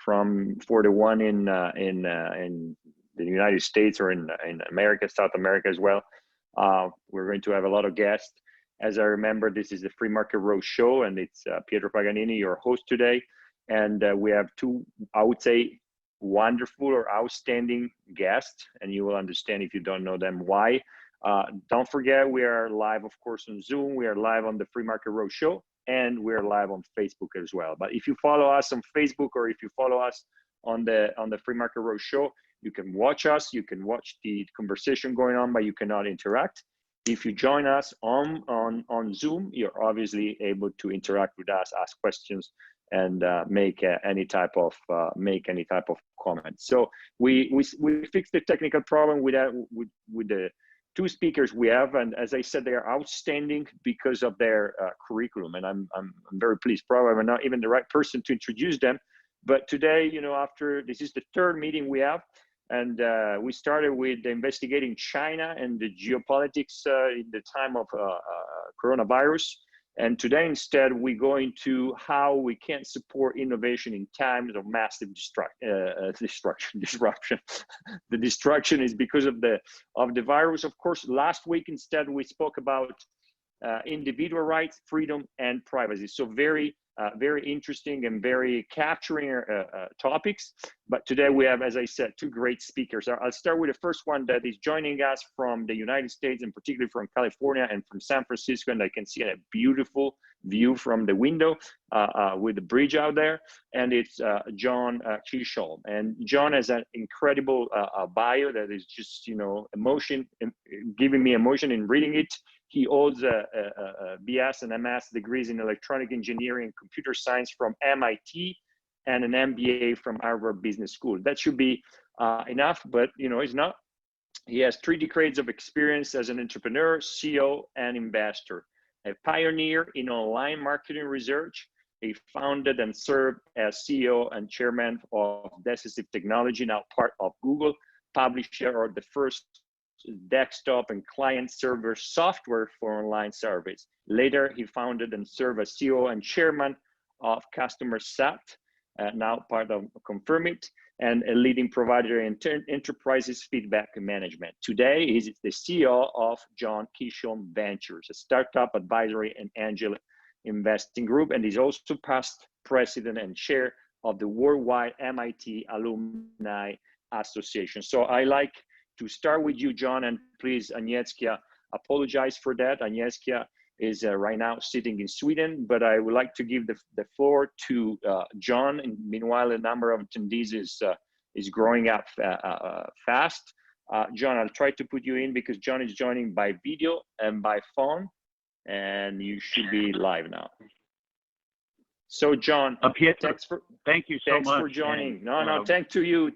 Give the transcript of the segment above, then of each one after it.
for the one in the United States or in America, South America as well. We're going to have a lot of guests. As I remember, this is the Free Market Row show, and it's Pietro Paganini, your host today. And we have two, I would say, wonderful or outstanding guests, and you will understand if you don't know them why. Don't forget, we are live, of course, on Zoom. We are live on the Free Market Row show, and we're live on Facebook as well. But if you follow us on Facebook, or if you follow us on the Free Market Row show, you can watch us, you can watch the conversation going on, but you cannot interact. If you join us on Zoom, you're obviously able to interact with us, ask questions, and make any type of comment. So we fixed the technical problem with the two speakers we have, and as I said, they are outstanding because of their curriculum, and I'm very pleased. Probably I'm not even the right person to introduce them, but today, you know, after this is the third meeting we have. And we started with investigating China and the geopolitics in the time of coronavirus. And today, instead, we go into how we can support innovation in times of massive disruption. The destruction is because of the virus. Of course, last week, instead, we spoke about individual rights, freedom, and privacy. So very interesting and very capturing topics. But today we have, as I said, two great speakers. I'll start with the first one that is joining us from the United States, and particularly from California and from San Francisco. And I can see a beautiful view from the window with the bridge out there. And it's John Chisholm. And John has an incredible bio that is just, you know, giving me emotion in reading it. He holds a BS and MS degrees in electronic engineering and computer science from MIT and an MBA from Harvard Business School. That should be enough, but you know, it's not. He has 3 decades of experience as an entrepreneur, CEO, and investor. A pioneer in online marketing research. He founded and served as CEO and chairman of Decisive Technology, now part of Google, publisher of the first desktop and client server software for online surveys. Later, he founded and served as CEO and chairman of Customer Sat, now part of Confirmit, and a leading provider in enterprises feedback management. Today, he's the CEO of John Chisholm Ventures, a startup advisory and angel investing group, and he's also past president and chair of the Worldwide MIT Alumni Association. So I like to start with you, John, and please, Agnieszka, apologize for that. Agnieszka is right now sitting in Sweden, but I would like to give the floor to John. And meanwhile, the number of attendees is growing up fast. John, I'll try to put you in because John is joining by video and by phone, and you should be live now. So, John, Pietro, thank you so much. Thanks for joining. And, thank to you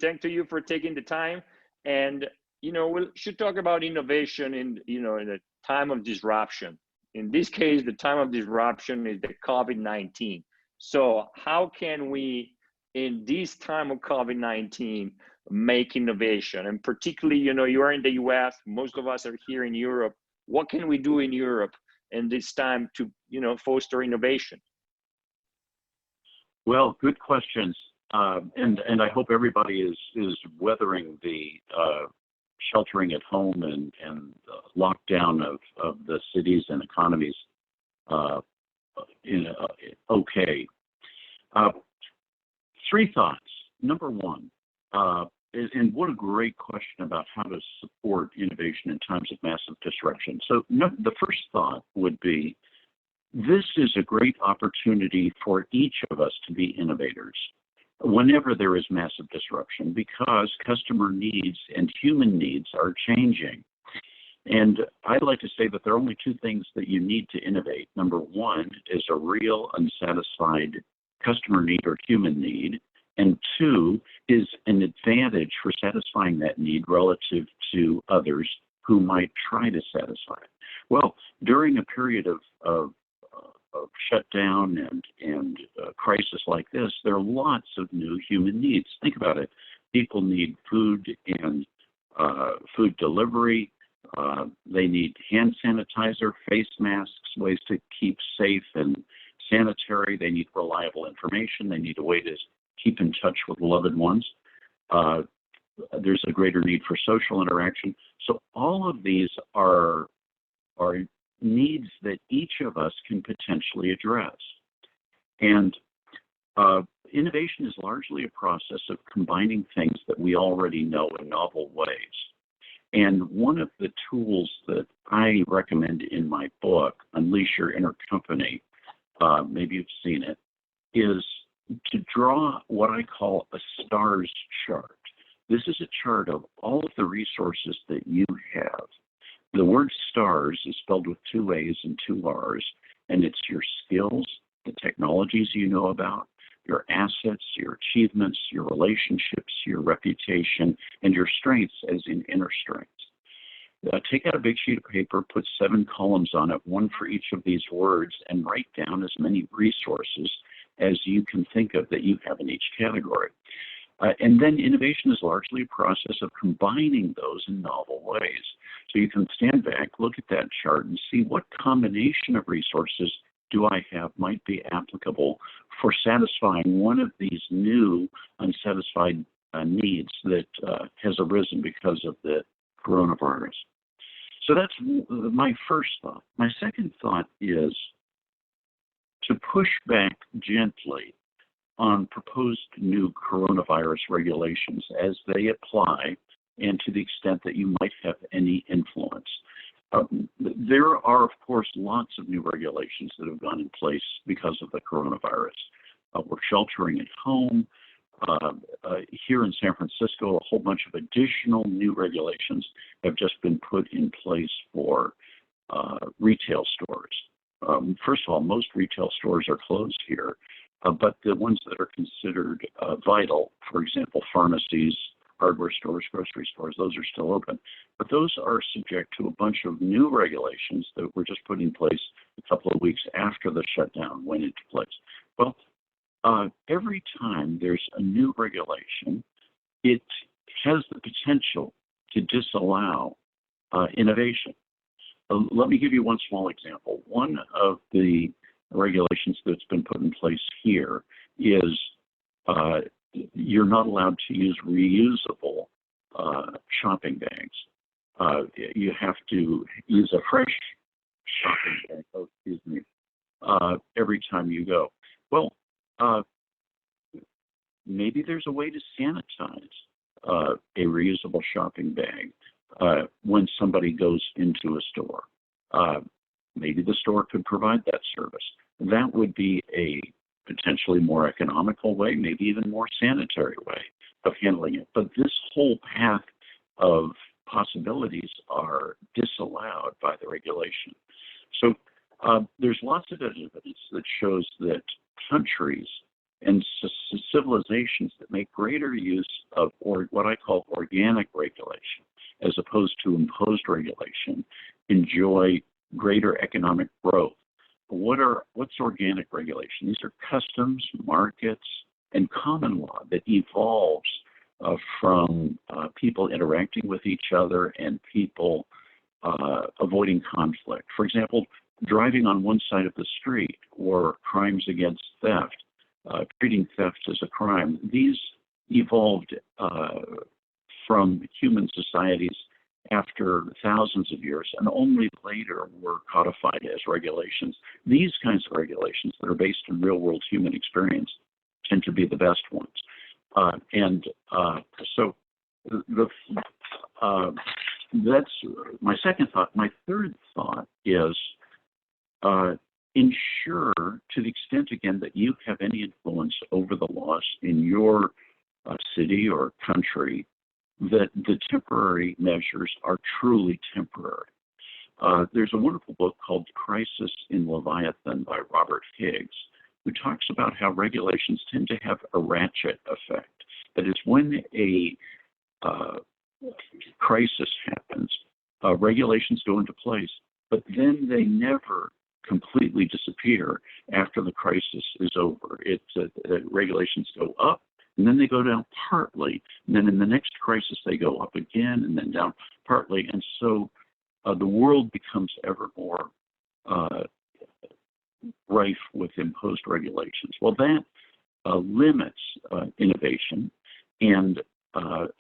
for taking the time. And you know, we should talk about innovation in a time of disruption. In this case, the time of disruption is the COVID-19. So how can we, in this time of COVID-19, make innovation? And particularly, you know, you are in the US, most of us are here in Europe. What can we do in Europe in this time to, you know, foster innovation? Well, good questions. And I hope everybody is weathering the sheltering at home and lockdown of the cities and economies okay. 3 thoughts. Number one, and what a great question about how to support innovation in times of massive disruption. So the first thought would be, this is a great opportunity for each of us to be innovators whenever there is massive disruption, because customer needs and human needs are changing. And I'd like to say that there are only 2 things that you need to innovate. Number one is a real unsatisfied customer need or human need. And 2 is an advantage for satisfying that need relative to others who might try to satisfy it. Well, during a period of shutdown and crisis like this, there are lots of new human needs. Think about it. People need food and food delivery. They need hand sanitizer, face masks, ways to keep safe and sanitary. They need reliable information. They need a way to keep in touch with loved ones. There's a greater need for social interaction. So all of these are needs that each of us can potentially address. And innovation is largely a process of combining things that we already know in novel ways. And one of the tools that I recommend in my book, Unleash Your Inner Company, maybe you've seen it, is to draw what I call a STARS chart. This is a chart of all of the resources that you have. The word STARS is spelled with 2 A's and 2 R's, and it's your skills, the technologies you know about, your assets, your achievements, your relationships, your reputation, and your strengths, as in inner strengths. Take out a big sheet of paper, put 7 columns on it, 1 for each of these words, and write down as many resources as you can think of that you have in each category. And then innovation is largely a process of combining those in novel ways. So you can stand back, look at that chart, and see what combination of resources do I have might be applicable for satisfying one of these new unsatisfied needs that has arisen because of the coronavirus. So that's my first thought. My second thought is to push back gently on proposed new coronavirus regulations as they apply and to the extent that you might have any influence. There are, of course, lots of new regulations that have gone in place because of the coronavirus. We're sheltering at home. Here in San Francisco, a whole bunch of additional new regulations have just been put in place for retail stores. First of all, most retail stores are closed here, but the ones that are considered vital, for example, pharmacies, hardware stores, grocery stores, those are still open. But those are subject to a bunch of new regulations that were just put in place a couple of weeks after the shutdown went into place. Well, every time there's a new regulation, it has the potential to disallow innovation. Let me give you one small example. One of the regulations that's been put in place here is you're not allowed to use reusable shopping bags. You have to use a fresh shopping bag, every time you go. Well, maybe there's a way to sanitize a reusable shopping bag when somebody goes into a store. Maybe the store could provide that service. That would be a potentially more economical way, maybe even more sanitary way of handling it. But this whole path of possibilities are disallowed by the regulation. So there's lots of evidence that shows that countries and civilizations that make greater use of what I call organic regulation, as opposed to imposed regulation, enjoy greater economic growth. What's organic regulation? These are customs, markets, and common law that evolves from people interacting with each other and people avoiding conflict. For example, driving on one side of the street or crimes against theft, treating theft as a crime. These evolved from human societies after thousands of years and only later were codified as regulations. These kinds of regulations that are based on real-world human experience tend to be the best ones. So that's my second thought. My third thought is ensure, to the extent, again, that you have any influence over the laws in your city or country, that the temporary measures are truly temporary. There's a wonderful book called Crisis in Leviathan by Robert Higgs, who talks about how regulations tend to have a ratchet effect. That is, when a crisis happens, regulations go into place, but then they never completely disappear after the crisis is over. Regulations go up, and then they go down partly, and then in the next crisis they go up again, and then down partly, and so the world becomes ever more rife with imposed regulations. Well, that limits innovation. And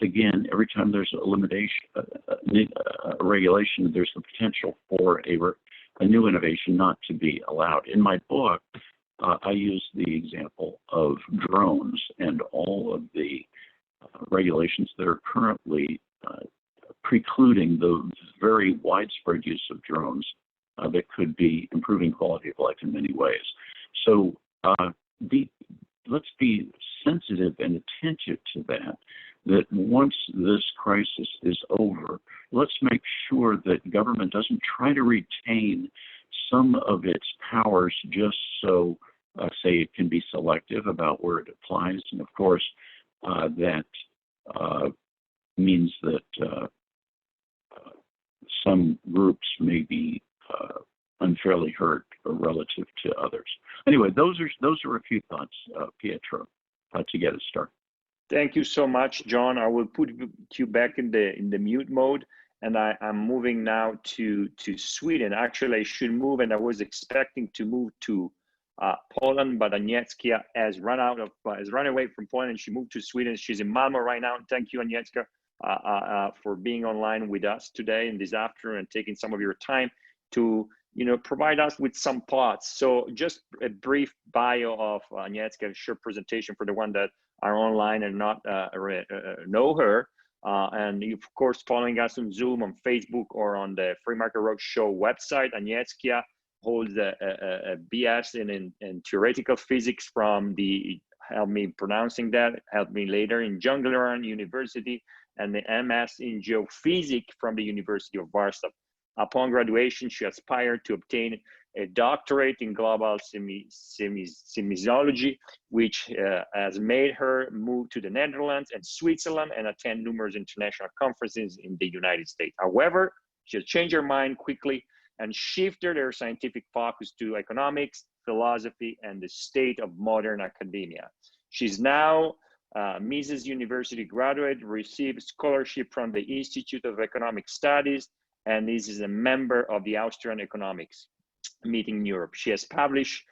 again, every time there's a limitation, a regulation, there's the potential for a new innovation not to be allowed. In my book, I use the example of drones and all of the regulations that are currently precluding the very widespread use of drones that could be improving quality of life in many ways. So let's be sensitive and attentive to that once this crisis is over, let's make sure that government doesn't try to retain some of its powers just so, say, it can be selective about where it applies. And of course, that means that some groups may be unfairly hurt relative to others. Anyway, those are a few thoughts, Pietro, to get us started. Thank you so much, John. I will put you back in the mute mode, and I'm moving now to Sweden. Actually, I should move, and I was expecting to move to Poland, but Agnieszka has run away from Poland, and she moved to Sweden. She's in Malmo right now. Thank you, Agnieszka, for being online with us today and this afternoon and taking some of your time to provide us with some thoughts. So just a brief bio of Agnieszka, a short presentation for the one that are online and not know her. And you, of course, following us on Zoom, on Facebook, or on the Free Market Roadshow website. Agnieszka holds a BS in theoretical physics from the, help me pronouncing that, help me later, in Jungleran University, and the MS in geophysics from the University of Warsaw. Upon graduation, she aspired to obtain a doctorate in global seismology, which has made her move to the Netherlands and Switzerland and attend numerous international conferences in the United States. However, she has changed her mind quickly and shifted her scientific focus to economics, philosophy, and the state of modern academia. She's now Mises University graduate, received scholarship from the Institute of Economic Studies, and this is a member of the Austrian Economics Meeting in Europe. She has published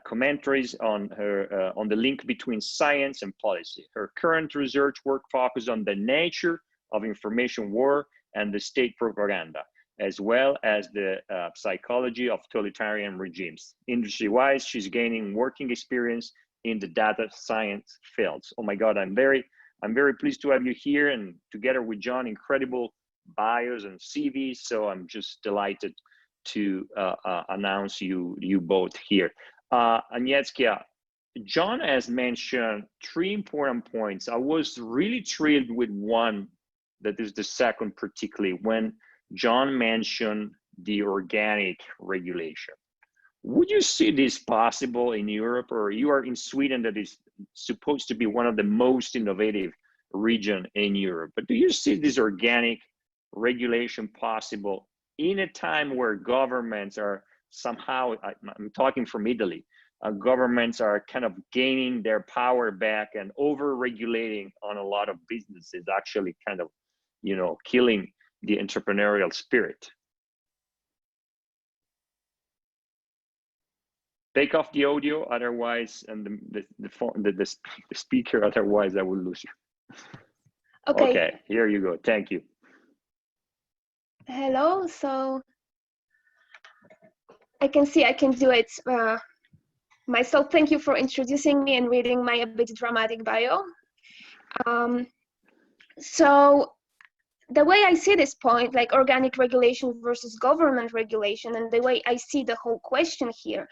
commentaries on the link between science and policy. Her current research work focuses on the nature of information war and the state propaganda, as well as the psychology of totalitarian regimes. Industry-wise, she's gaining working experience in the data science fields. Oh my God, I'm very pleased to have you here, and together with John, incredible bios and CVs. So I'm just delighted to announce you both here. Agnieszka, John has mentioned three important points. I was really thrilled with one, that is the second particularly, when John mentioned the organic regulation. Would you see this possible in Europe, or you are in Sweden, that is supposed to be one of the most innovative region in Europe, but do you see this organic regulation possible in a time where governments are somehow, I'm talking from Italy, governments are kind of gaining their power back and over-regulating on a lot of businesses, actually kind of, killing the entrepreneurial spirit? Take off the audio, otherwise, and the speaker, otherwise I will lose you. Okay, here you go. Thank you. Hello, so I can see I can do it myself. Thank you for introducing me and reading my a bit dramatic bio. So the way I see this point, like organic regulation versus government regulation, and the way I see the whole question here,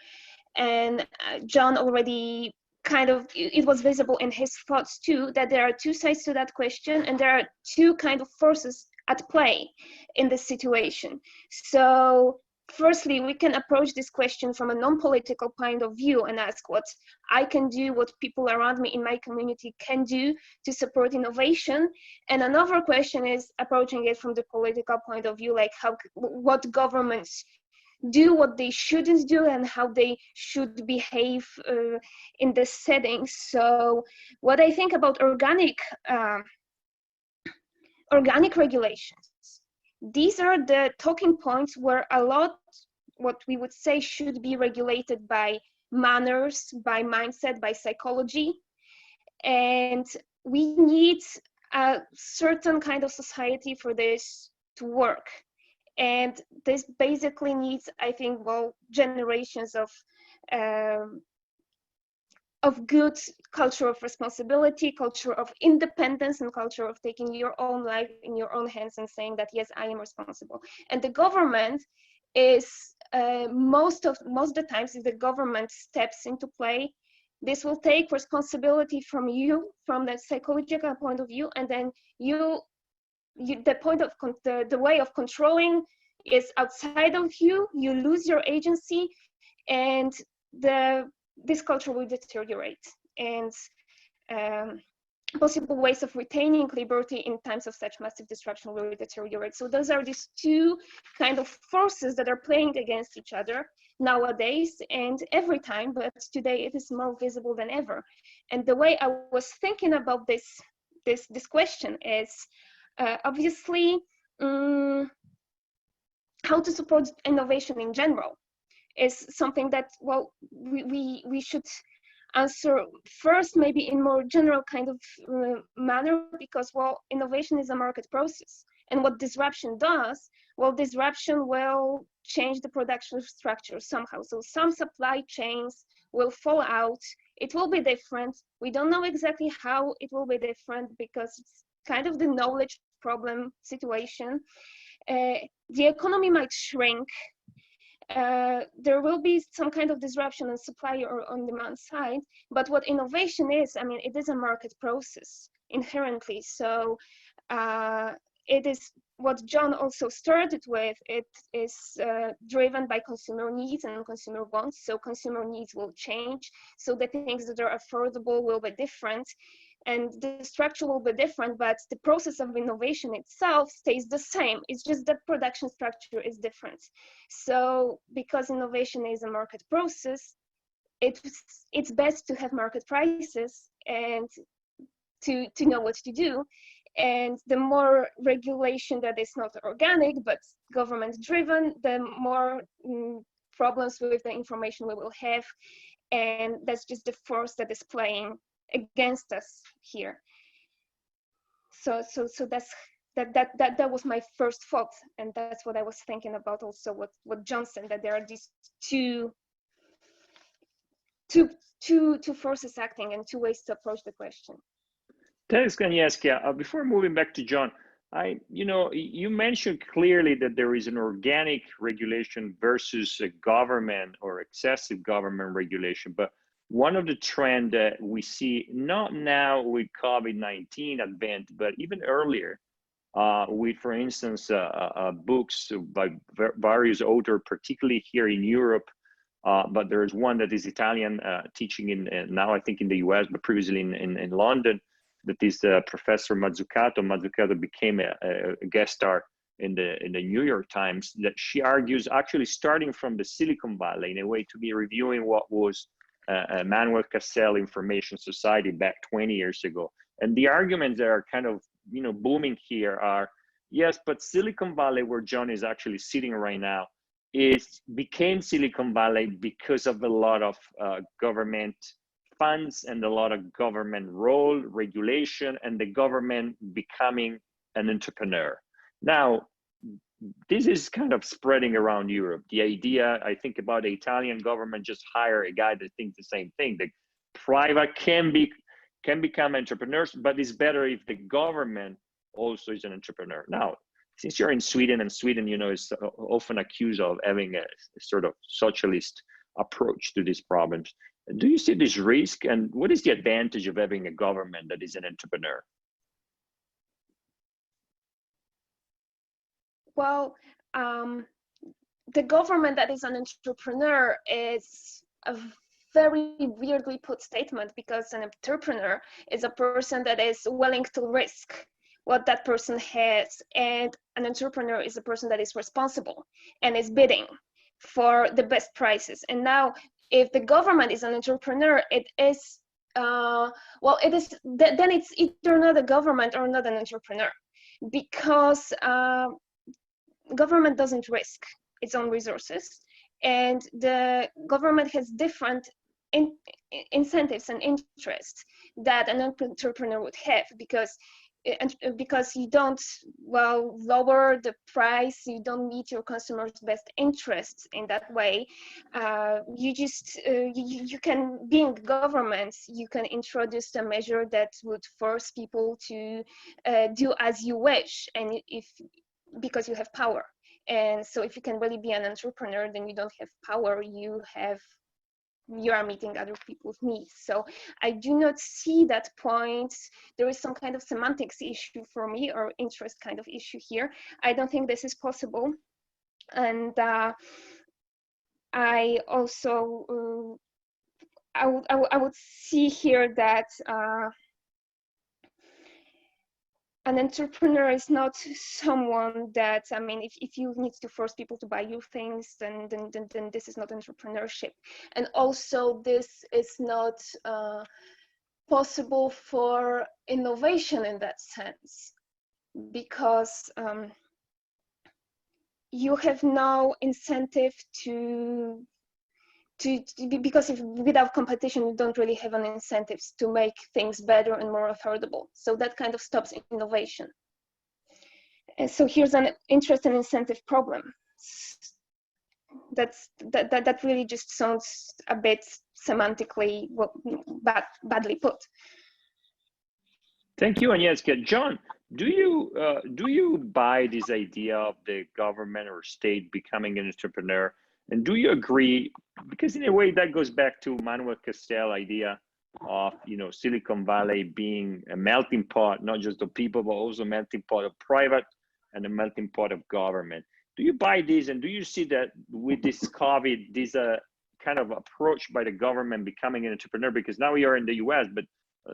and John already kind of, it was visible in his thoughts too, that there are two sides to that question, and there are two kind of forces at play in this situation. So firstly, we can approach this question from a non-political point of view and ask what I can do, what people around me in my community can do to support innovation. And another question is approaching it from the political point of view, like what governments do, what they shouldn't do, and how they should behave in this setting. So what I think about organic regulations, these are the talking points where a lot, what we would say, should be regulated by manners, by mindset, by psychology. And we need a certain kind of society for this to work. And this basically needs, I think, well, generations of good culture of responsibility, culture of independence, and culture of taking your own life in your own hands and saying that, yes, I am responsible. And the government is, most of the times, if the government steps into play, this will take responsibility from you, from the psychological point of view, and then the point of the way of controlling is outside of you. You lose your agency, and this culture will deteriorate, and possible ways of retaining liberty in times of such massive destruction will deteriorate. So those are these two kind of forces that are playing against each other nowadays and every time, but today it is more visible than ever. And the way I was thinking about this question is obviously how to support innovation in general is something that, well, we should answer first, maybe in more general kind of manner, because, well, innovation is a market process. And what disruption does, well, disruption will change the production structure somehow. So some supply chains will fall out. It will be different. We don't know exactly how it will be different because it's kind of the knowledge problem situation. The economy might shrink. There will be some kind of disruption on supply or on demand side, but what innovation is, I mean, it is a market process inherently. So it is what John also started with. It is driven by consumer needs and consumer wants. So consumer needs will change. So the things that are affordable will be different, and the structure will be different, but the process of innovation itself stays the same. It's just that production structure is different. So because innovation is a market process, it's best to have market prices and to know what to do. And the more regulation that is not organic but government driven, the more problems with the information we will have. And that's just the force that is playing against us here. So that was my first thought, and that's what I was thinking about also what John said, that there are these two forces acting and two ways to approach the question. Thanks, Agnieszka. Before moving back to John, you mentioned clearly that there is an organic regulation versus a government or excessive government regulation, but one of the trends that we see, not now with COVID-19 advent, but even earlier, with, for instance, books by various authors, particularly here in Europe, but there's one that is Italian, teaching in now I think in the US, but previously in London, that is Professor Mazzucato. Mazzucato became a guest star in the New York Times, that she argues, actually starting from the Silicon Valley in a way, to be reviewing what was Manuel Cassel Information Society back 20 years ago. And the arguments that are kind of booming here are, yes, but Silicon Valley, where John is actually sitting right now, became Silicon Valley because of a lot of government funds and a lot of government role, regulation, and the government becoming an entrepreneur. Now, this is kind of spreading around Europe. The idea, I think, about the Italian government just hire a guy that thinks the same thing. The private can become entrepreneurs, but it's better if the government also is an entrepreneur. Now, since you're in Sweden, and Sweden, is often accused of having a sort of socialist approach to these problems, do you see this risk, and what is the advantage of having a government that is an entrepreneur? Well, the government that is an entrepreneur is a very weirdly put statement, because an entrepreneur is a person that is willing to risk what that person has, and an entrepreneur is a person that is responsible and is bidding for the best prices. And now, if the government is an entrepreneur, it is then it's either not a government or not an entrepreneur, because government doesn't risk its own resources, and the government has different incentives and interests that an entrepreneur would have, because you don't, well, lower the price, you don't meet your customers' best interests in that way. You just you can, being government, you can introduce a measure that would force people to do as you wish, and because you have power. And so if you can really be an entrepreneur, then you don't have power, you are meeting other people's needs. So I do not see that point. There is some kind of semantics issue for me, or interest kind of issue here. I don't think this is possible. And I also, I would see here that an entrepreneur is not someone that, I mean, if you need to force people to buy you things, then this is not entrepreneurship. And also this is not possible for innovation in that sense, because you have no incentive because without competition, you don't really have an incentive to make things better and more affordable. So that kind of stops innovation. And so here's an interest and incentive problem. That really just sounds a bit semantically badly put. Thank you, Agnieszka. John, do you buy this idea of the government or state becoming an entrepreneur? And do you agree, because in a way that goes back to Manuel Castell's idea of, Silicon Valley being a melting pot, not just of people, but also a melting pot of private and a melting pot of government. Do you buy this, and do you see that with this COVID, this kind of approach by the government becoming an entrepreneur? Because now we are in the US, but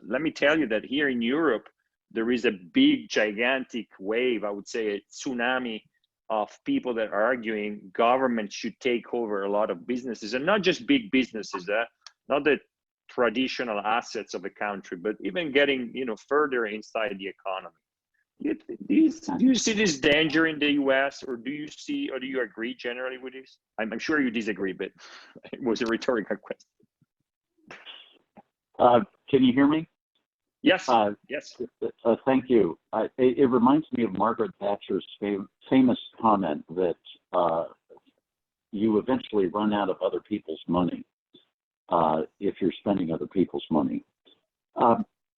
let me tell you that here in Europe, there is a big, gigantic wave, I would say a tsunami of people that are arguing government should take over a lot of businesses, and not just big businesses, not the traditional assets of a country, but even getting further inside the economy. Do you see this danger in the US, or do you agree generally with this? I'm sure you disagree, but it was a rhetorical question. Can you hear me? Yes. Yes. Thank you. It reminds me of Margaret Thatcher's famous comment that you eventually run out of other people's money if you're spending other people's money.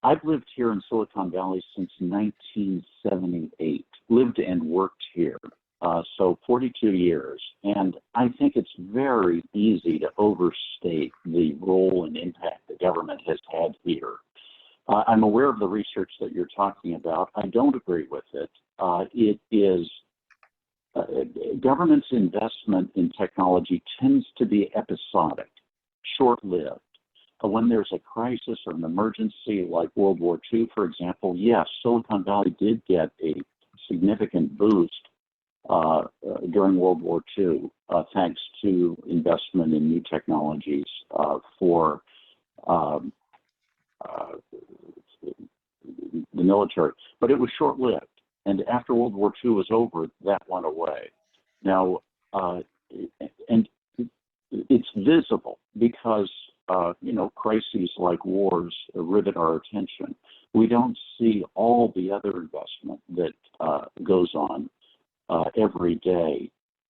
I've lived here in Silicon Valley since 1978, lived and worked here, so 42 years. And I think it's very easy to overstate the role and impact the government has had here. I'm aware of the research that you're talking about. I don't agree with it. It is government's investment in technology tends to be episodic, short-lived. When there's a crisis or an emergency like World War II, for example, yes, Silicon Valley did get a significant boost during World War II, thanks to investment in new technologies for the military, but it was short-lived. And after World War II was over, that went away. Now, and it's visible because, crises like wars rivet our attention. We don't see all the other investment that goes on every day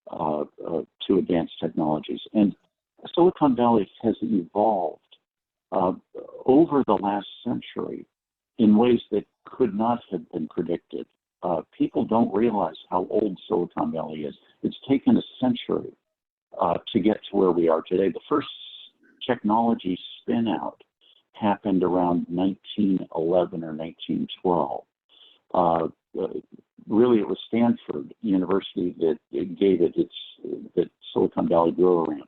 to advance technologies. And Silicon Valley has evolved over the last century in ways that could not have been predicted. People don't realize how old Silicon Valley is. It's taken a century to get to where we are today. The first technology spin out happened around 1911 or 1912. Really, it was Stanford University that gave it that Silicon Valley grew around.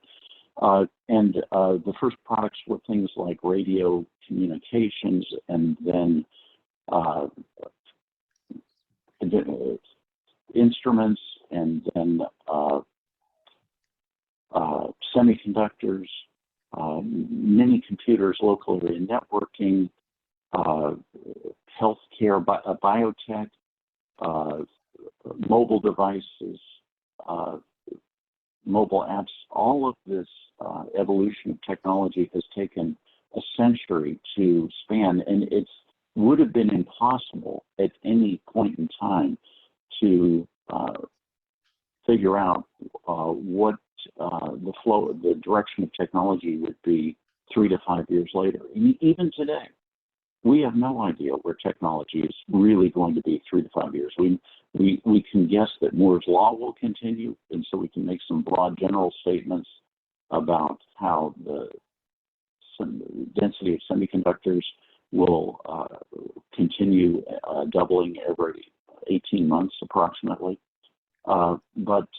And the first products were things like radio communications, and then instruments, and then semiconductors, mini computers, local area networking, healthcare, biotech, mobile devices, mobile apps. All of this evolution of technology has taken a century to span, and it would have been impossible at any point in time to figure out what the direction of technology would be 3 to 5 years later. Even today, we have no idea where technology is really going to be 3 to 5 years. We can guess that Moore's law will continue, and so we can make some broad general statements about how the density of semiconductors will continue doubling every 18 months approximately. But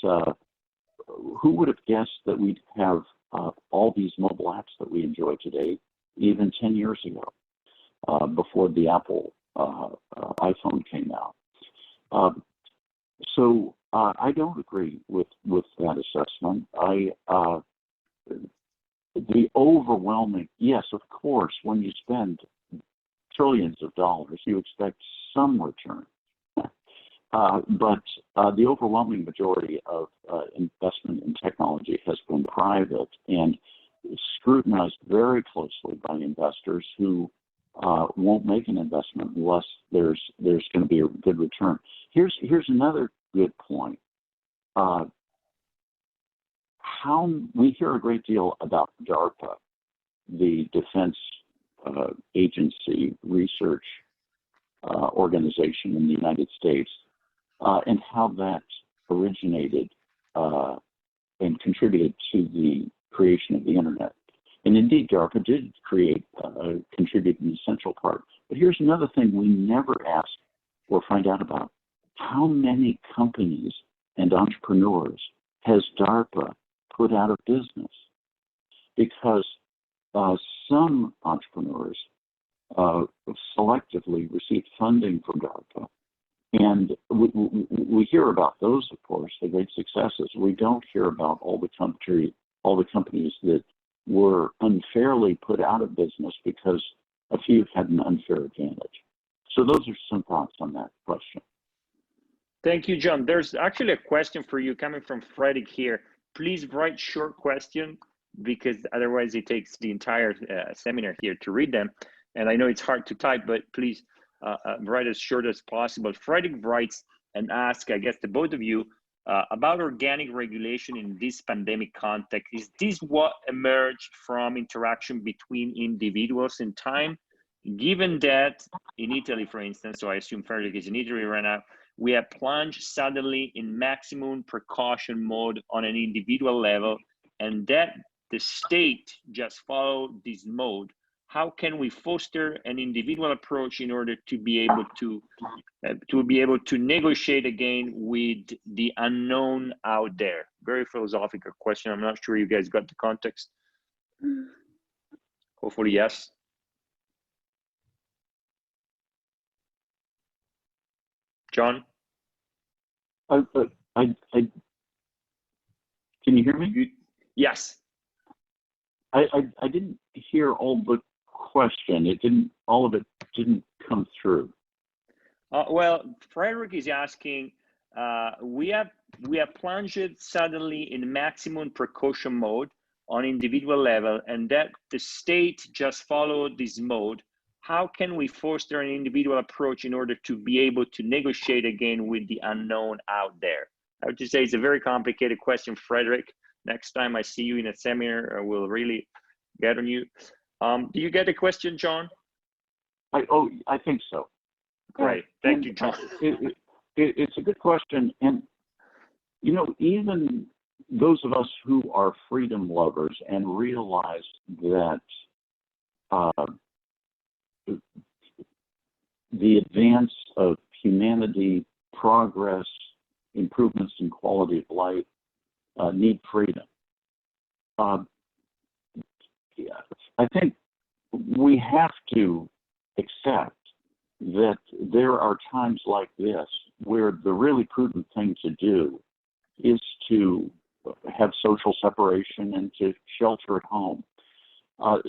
who would have guessed that we'd have all these mobile apps that we enjoy today even 10 years ago, before the Apple iPhone came out? So I don't agree with that assessment. The overwhelming, yes, of course, when you spend trillions of dollars, you expect some return. But the overwhelming majority of investment in technology has been private and scrutinized very closely by investors who won't make an investment unless there's going to be a good return. Here's another good point. How we hear a great deal about DARPA, the Defense Agency Research Organization in the United States, and how that originated and contributed to the creation of the internet. And indeed, DARPA did contribute an essential part. But here's another thing we never ask or find out about. How many companies and entrepreneurs has DARPA put out of business? Because some entrepreneurs selectively received funding from DARPA. And we hear about those, of course, the great successes. We don't hear about all the companies that were unfairly put out of business because a few had an unfair advantage. So those are some thoughts on that question. Thank you, John. There's actually a question for you coming from Frederick here. Please write short question, because otherwise it takes the entire seminar here to read them. And I know it's hard to type, but please write as short as possible. Frederick writes and asks, I guess, to both of you, about organic regulation in this pandemic context. Is this what emerged from interaction between individuals in time? Given that in Italy, for instance, so I assume Frederick is in Italy right now, we have plunged suddenly in maximum precaution mode on an individual level, and that the state just followed this mode. How can we foster an individual approach in order to be able to negotiate again with the unknown out there? Very philosophical question. I'm not sure you guys got the context. Hopefully, yes. John? Can you hear me? Yes. I didn't hear all the question. All of it didn't come through. Well, Frederick is asking, we have plunged suddenly in maximum precaution mode on individual level, and that the state just followed this mode. How can we foster an individual approach in order to be able to negotiate again with the unknown out there? I would just say it's a very complicated question, Frederick. Next time I see you in a seminar, I will really get on you. Do you get the question, John? I think so. Great, thank you, John. It's a good question, and even those of us who are freedom lovers and realize that the advance of humanity, progress, improvements in quality of life need freedom. I think we have to accept that there are times like this where the really prudent thing to do is to have social separation and to shelter at home.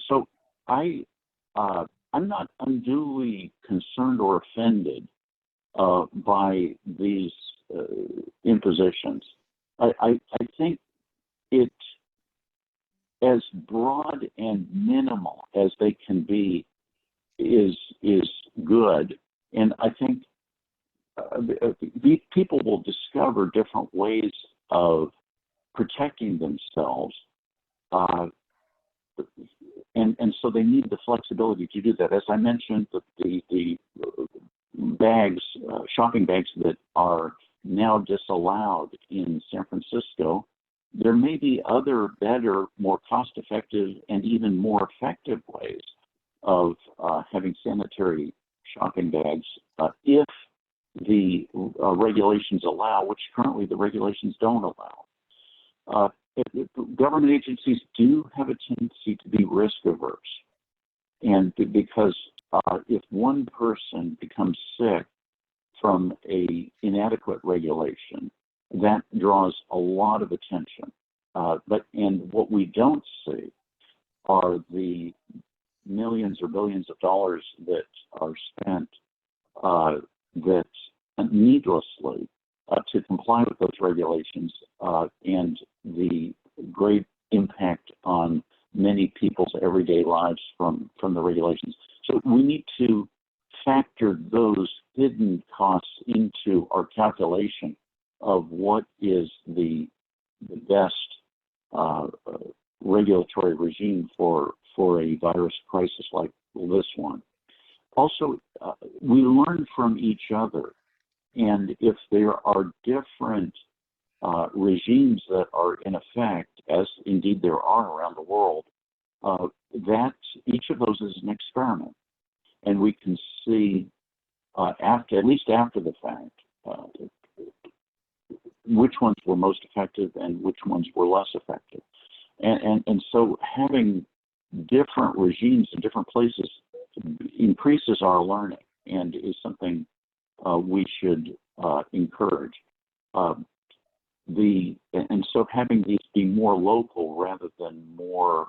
So I'm not unduly concerned or offended by these impositions. I think it as broad and minimal as they can be is good. And I think people will discover different ways of protecting themselves, and so they need the flexibility to do that. As I mentioned, the bags, shopping bags that are now disallowed in San Francisco, there may be other better, more cost-effective, and even more effective ways of having sanitary shopping bags if the regulations allow, which currently the regulations don't allow. Government agencies do have a tendency to be risk averse, and because if one person becomes sick from a inadequate regulation, that draws a lot of attention. And what we don't see are the millions or billions of dollars that are spent that needlessly to comply with those regulations, and the great impact on many people's everyday lives from the regulations. So we need to factor those hidden costs into our calculation of what is the best regulatory regime for a virus crisis like this one. Also, we learn from each other, and if there are different regimes that are in effect, as indeed there are around the world, that each of those is an experiment, and we can see at least after the fact which ones were most effective and which ones were less effective, and so having different regimes in different places increases our learning and is something we should encourage. And so having these be more local rather than more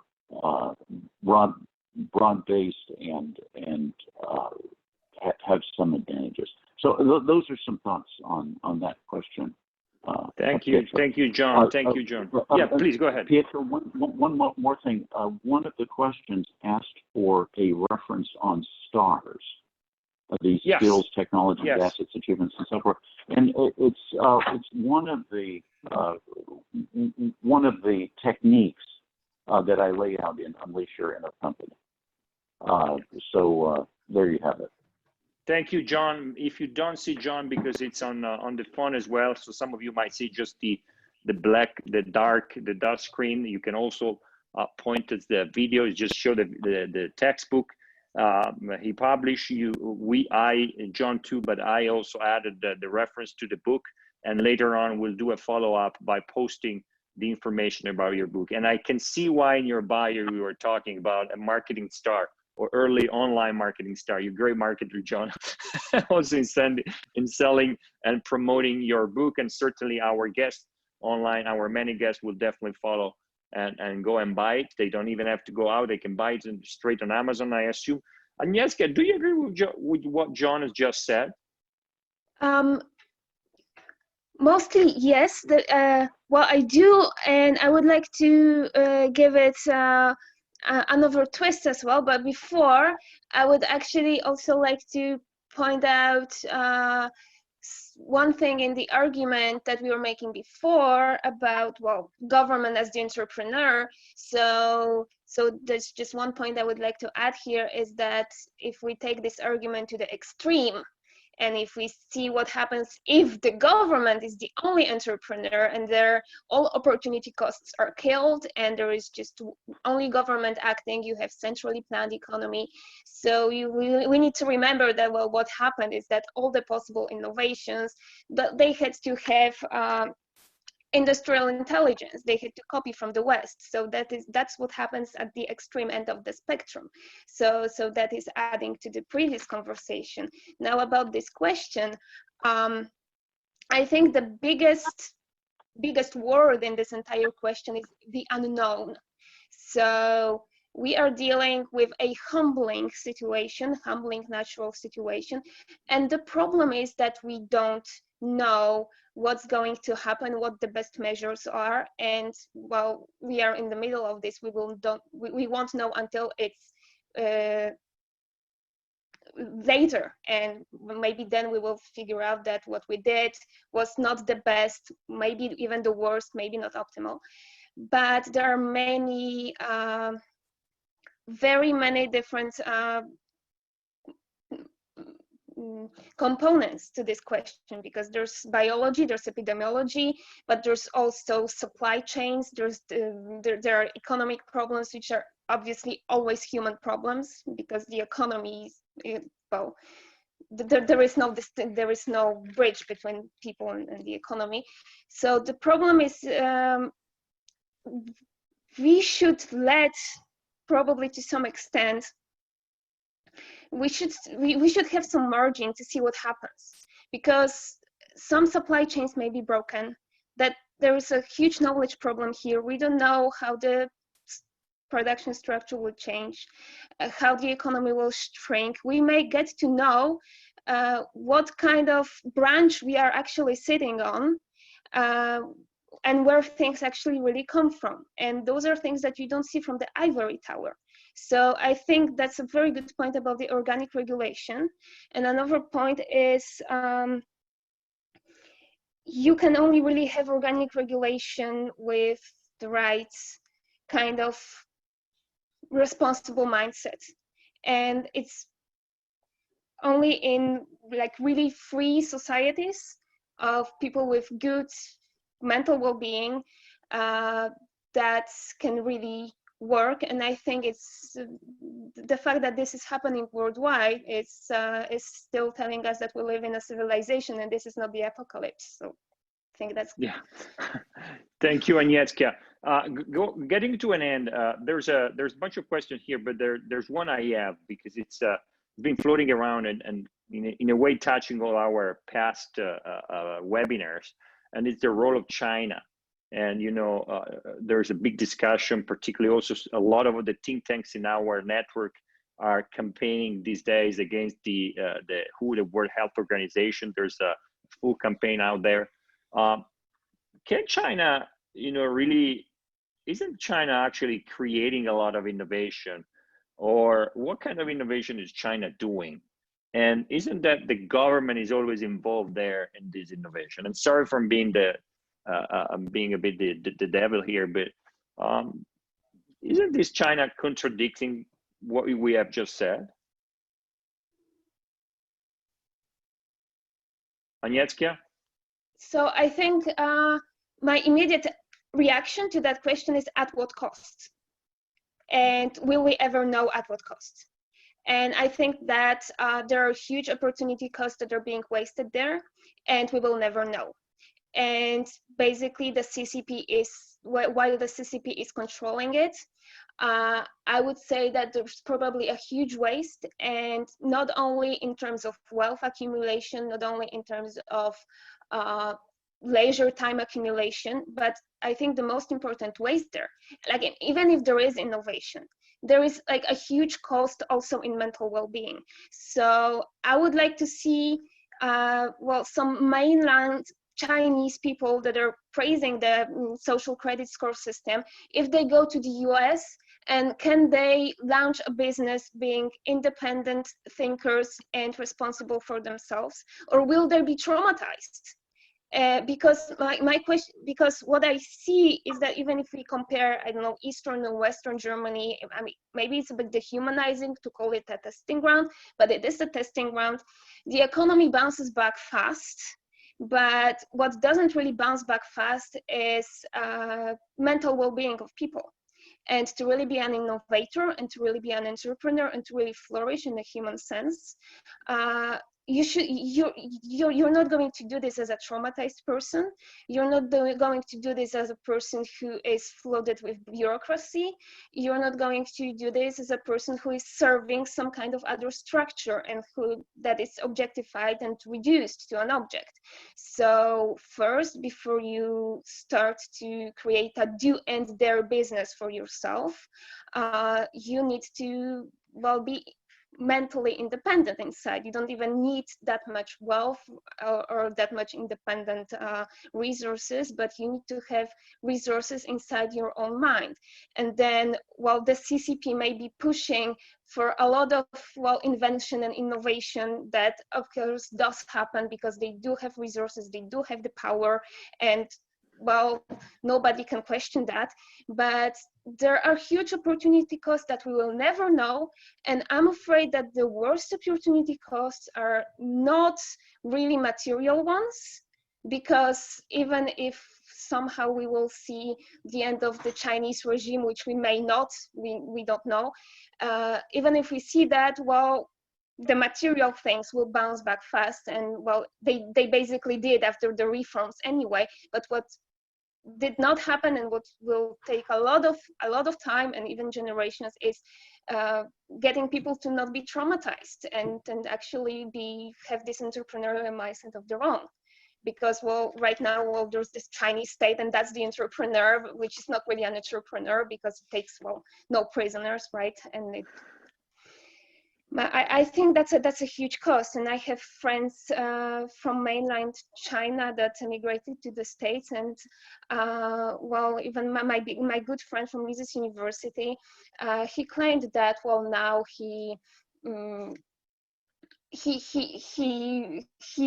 broad-based and have some advantages. So those are some thoughts on that question. Thank you, John. Thank you, John. Yeah, please go ahead. Pietro, one more thing. one of the questions asked for a reference on STARS, these skills, technology, assets, achievements, and so forth. And it's one of the techniques that I lay out in Unleash Your Inner Company. So there you have it. Thank you, John. If you don't see John, because it's on the phone as well, so some of you might see just the dark screen. You can also point at the videos. Just show the textbook. He published John too, but I also added the reference to the book. And later on, we'll do a follow-up by posting the information about your book. And I can see why in your bio you were talking about a marketing star or early online marketing star. You're a great marketer, John. Also in selling and promoting your book, and certainly our guests online, our many guests will definitely follow and go and buy it. They don't even have to go out. They can buy it straight on Amazon, I assume. Agnieszka, do you agree with what John has just said? Mostly, yes. Well, I do, and I would like to give it another twist as well. But before, I would actually also like to point out one thing in the argument that we were making before about, well, government as the entrepreneur. So there's just one point I would like to add here, is that if we take this argument to the extreme, and if we see what happens if the government is the only entrepreneur and all opportunity costs are killed and there is just only government acting, you have centrally planned economy. So we need to remember that, well, what happened is that all the possible innovations, that they had to have industrial intelligence, they had to copy from the West. So that's what happens at the extreme end of the spectrum. So that is adding to the previous conversation. Now about this question, I think the biggest word in this entire question is the unknown. So we are dealing with a humbling natural situation, and the problem is that we don't know what's going to happen, what the best measures are, and while we are in the middle of this, we won't know until it's later, and maybe then we will figure out that what we did was not the best, maybe even the worst, maybe not optimal. But there are many, very many different components to this question, because there's biology, there's epidemiology, but there's also supply chains, there are economic problems, which are obviously always human problems, because the economy, well, there is no bridge between people and the economy. So the problem is, we should let, probably to some extent, we should have some margin to see what happens, because some supply chains may be broken, that there is a huge knowledge problem here. We don't know how the production structure will change, how the economy will shrink. We may get to know what kind of branch we are actually sitting on, and where things actually really come from. And those are things that you don't see from the ivory tower. So I think that's a very good point about the organic regulation. And another point is, you can only really have organic regulation with the right kind of responsible mindset. And it's only in like really free societies of people with good mental well-being that can really work. And I think it's the fact that this is happening worldwide is still telling us that we live in a civilization and this is not the apocalypse. So I think that's Thank you, Agnieszka. Getting to an end, there's a bunch of questions here, but there's one I have, because it's been floating around and in a way touching all our past webinars, and it's the role of China. And there's a big discussion, particularly also a lot of the think tanks in our network are campaigning these days against the World Health Organization. There's a full campaign out there. Can China, really, isn't China actually creating a lot of innovation, or what kind of innovation is China doing? And isn't that the government is always involved there in this innovation? And sorry for being being a bit the devil here, but isn't this China contradicting what we have just said? Agnieszka? So I think my immediate reaction to that question is, at what cost? And will we ever know at what cost? And I think that there are huge opportunity costs that are being wasted there, and we will never know. And basically the CCP is, while the CCP is controlling it, I would say that there's probably a huge waste, and not only in terms of wealth accumulation, not only in terms of leisure time accumulation, but I think the most important waste there, like even if there is innovation, there is like a huge cost also in mental well-being. So I would like to see, well, some mainland Chinese people that are praising the social credit score system, if they go to the US, and can they launch a business being independent thinkers and responsible for themselves, or will they be traumatized? Because my question, because what I see is that even if we compare, I don't know, Eastern and Western Germany, I mean, maybe it's a bit dehumanizing to call it a testing ground, but it is a testing ground. The economy bounces back fast. But what doesn't really bounce back fast is mental well-being of people. And to really be an innovator, and to really be an entrepreneur, and to really flourish in the human sense, you're not going to do this as a traumatized person. You're not going to do this as a person who is flooded with bureaucracy. You're not going to do this as a person who is serving some kind of other structure, and who that is objectified and reduced to an object. So first, before you start to create a do and dare business for yourself, you need to, well, be mentally independent inside. You don't even need that much wealth or that much independent resources, but you need to have resources inside your own mind. And then while the CCP may be pushing for a lot of, well, invention and innovation that of course does happen because they do have resources, they do have the power, and well, nobody can question that, but there are huge opportunity costs that we will never know. And I'm afraid that the worst opportunity costs are not really material ones, because even if somehow we will see the end of the Chinese regime, which we may not, we don't know, even if we see that, well, the material things will bounce back fast, and well, they basically did after the reforms anyway. But what did not happen and what will take a lot of time and even generations is getting people to not be traumatized and actually have this entrepreneurial mindset of their own. Because, well, right now, well, there's this Chinese state, and that's the entrepreneur, which is not really an entrepreneur because it takes, well, no prisoners, right? And I think that's a huge cost. And I have friends from mainland China that immigrated to the States, and well, even my good friend from Mises University, he claimed that, well, now he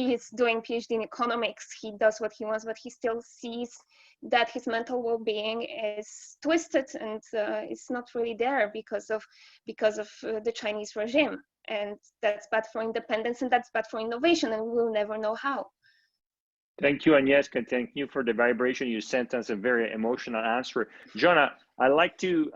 is doing PhD in economics. He does what he wants, but he still sees that his mental well-being is twisted, and it's not really there because of the Chinese regime. And that's bad for independence, and that's bad for innovation, and we'll never know how. Thank you, Agnieszka. Thank you for the vibration. You sent us a very emotional answer. Jonah, I like to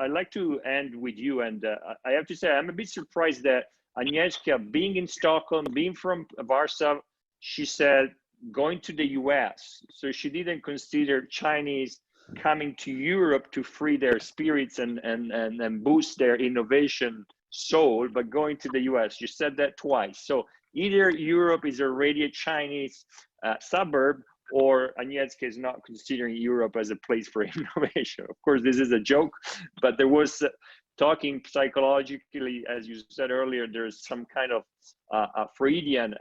end with you, and I have to say I'm a bit surprised that Agnieszka, being in Stockholm, being from Warsaw, she said going to the US. So she didn't consider Chinese coming to Europe to free their spirits and boost their innovation soul, but going to the US. You said that twice. So either Europe is already a Chinese suburb, or Agnieszka is not considering Europe as a place for innovation. Of course, this is a joke, but there was talking psychologically, as you said earlier, there's some kind of a Freudian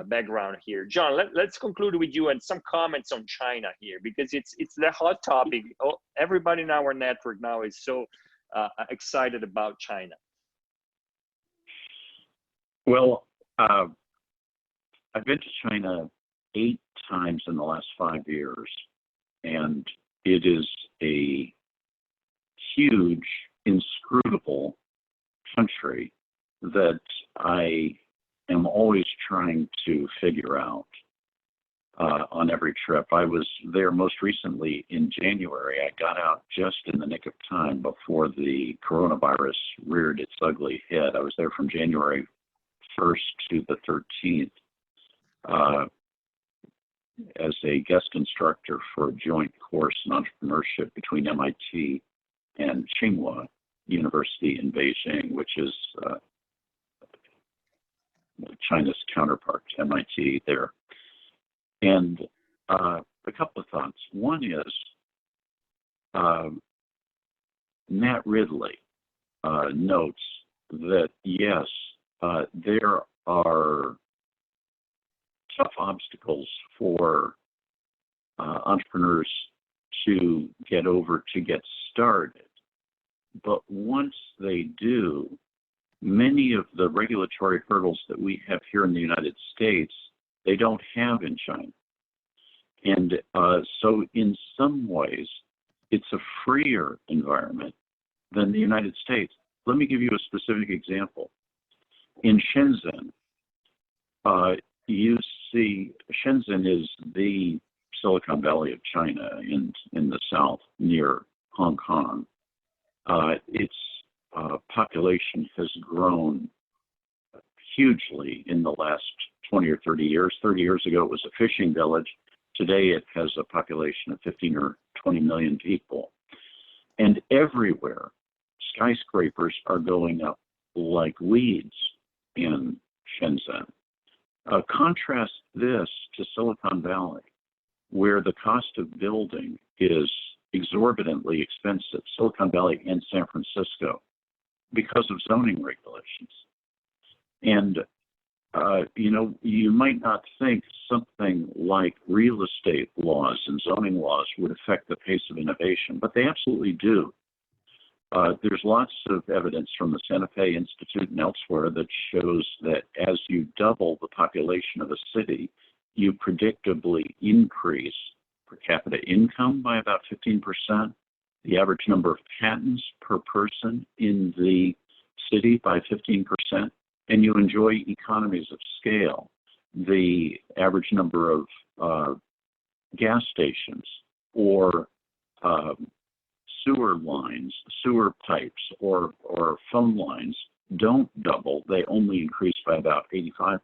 background here. John, let's conclude with you and some comments on China here, because it's the hot topic. Everybody in our network now is so excited about China. Well, I've been to China 8 times in the last 5 years, and it is a huge, inscrutable country that I am always trying to figure out on every trip. I was there most recently in January. I got out just in the nick of time before the coronavirus reared its ugly head. I was there from January 1st to the 13th as a guest instructor for a joint course in entrepreneurship between MIT and Tsinghua University in Beijing, which is China's counterpart to MIT there. And a couple of thoughts. One is Matt Ridley notes that, yes, there are tough obstacles for entrepreneurs to get over, to get started. But once they do, many of the regulatory hurdles that we have here in the United States, they don't have in China. And so in some ways, it's a freer environment than the United States. Let me give you a specific example. In Shenzhen, you see, Shenzhen is the Silicon Valley of China in the south near Hong Kong. Its population has grown hugely in the last 20 or 30 years. 30 years ago, it was a fishing village. Today, it has a population of 15 or 20 million people. And everywhere, skyscrapers are going up like weeds in Shenzhen. Contrast this to Silicon Valley, where the cost of building is exorbitantly expensive, Silicon Valley and San Francisco, because of zoning regulations. And you know, you might not think something like real estate laws and zoning laws would affect the pace of innovation, but they absolutely do. There's lots of evidence from the Santa Fe Institute and elsewhere that shows that as you double the population of a city, you predictably increase per capita income by about 15%, the average number of patents per person in the city by 15%, and you enjoy economies of scale. The average number of gas stations or sewer lines, sewer pipes, or phone lines don't double. They only increase by about 85%.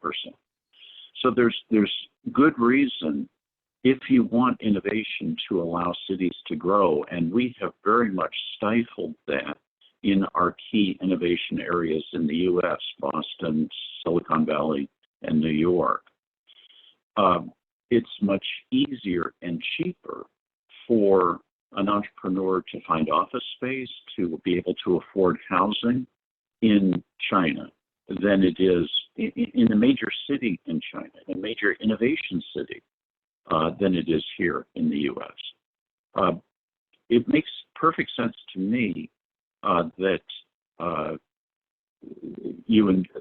So there's good reason if you want innovation to allow cities to grow, and we have very much stifled that in our key innovation areas in the U.S., Boston, Silicon Valley, and New York. It's much easier and cheaper for an entrepreneur to find office space, to be able to afford housing in China than it is in a major city in China, a major innovation city, than it is here in the U.S. It makes perfect sense to me that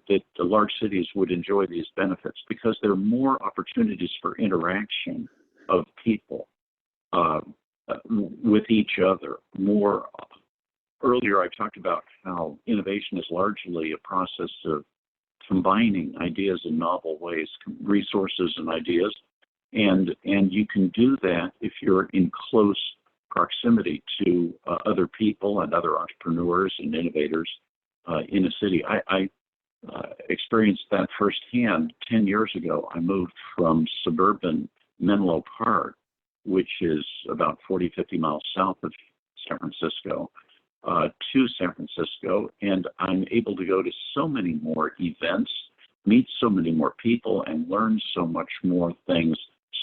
that the large cities would enjoy these benefits because there are more opportunities for interaction of people with each other. Earlier I talked about how innovation is largely a process of combining ideas in novel ways, resources and ideas, and you can do that if you're in close proximity to other people and other entrepreneurs and innovators in a city. I experienced that firsthand 10 years ago. I moved from suburban Menlo Park, which is about 40, 50 miles south of San Francisco, to San Francisco, and I'm able to go to so many more events, meet so many more people, and learn so much more things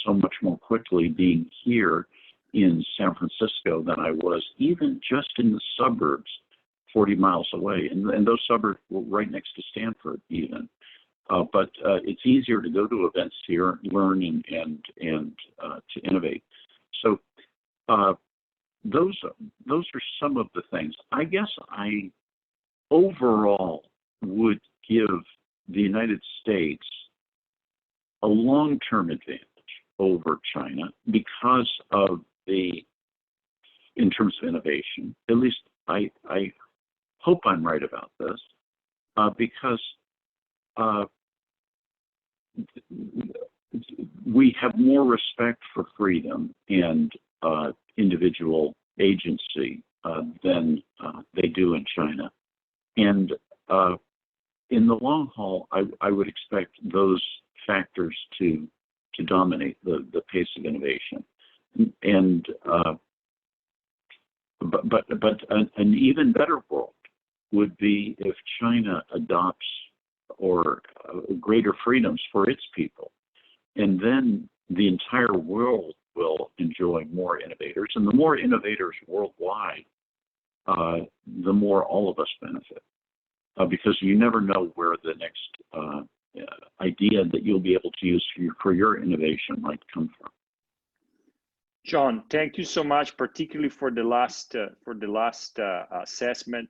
so much more quickly being here in San Francisco than I was even just in the suburbs 40 miles away. And those suburbs were right next to Stanford even. But it's easier to go to events here, learn and to innovate. So those are some of the things. I guess I overall would give the United States a long-term advantage over China because of in terms of innovation. At least I hope I'm right about this, because we have more respect for freedom and individual agency than they do in China. And in the long haul, I would expect those factors to dominate the pace of innovation. And but an even better world would be if China adopts or greater freedoms for its people, and then the entire world will enjoy more innovators, and the more innovators worldwide, the more all of us benefit, because you never know where the next idea that you'll be able to use for your innovation might come from. John, thank you so much, particularly for the last assessment.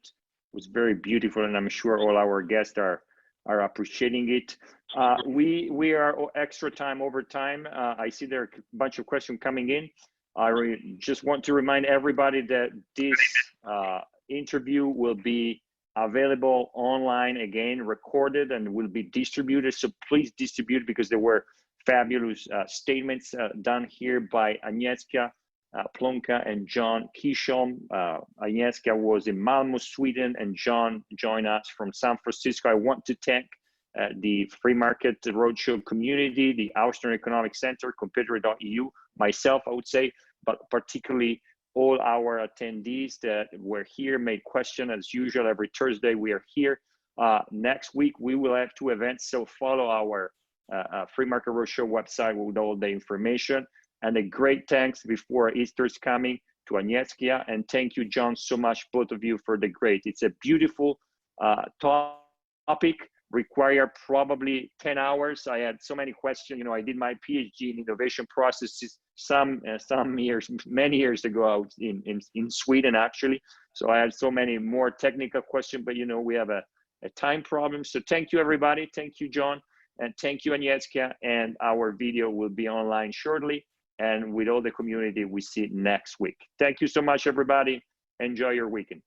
It was very beautiful, and I'm sure all our guests are appreciating it. We are extra time over time. I see there are a bunch of questions coming in. I just want to remind everybody that this interview will be available online again, recorded, and will be distributed. So please distribute, because there were fabulous statements done here by Agnieszka Plonka and John Chisholm. Agnieszka was in Malmö, Sweden, and John joined us from San Francisco. I want to thank the Free Market Roadshow community, the Austrian Economic Center, Competere.eu, myself, I would say, but particularly all our attendees that were here, made questions as usual. Every Thursday we are here. Next week we will have 2 events, so follow our Free Market Roadshow website with all the information. And a great thanks before Easter's coming to Agnieszka, and thank you, John, so much, both of you, for the great. It's a beautiful topic, require probably 10 hours. I had so many questions. You know, I did my PhD in innovation processes some years, many years ago in Sweden, actually. So I had so many more technical questions, but you know, we have a time problem. So thank you, everybody. Thank you, John. And thank you, Agnieszka. And our video will be online shortly. And with all the community, we see next week. Thank you so much, everybody. Enjoy your weekend.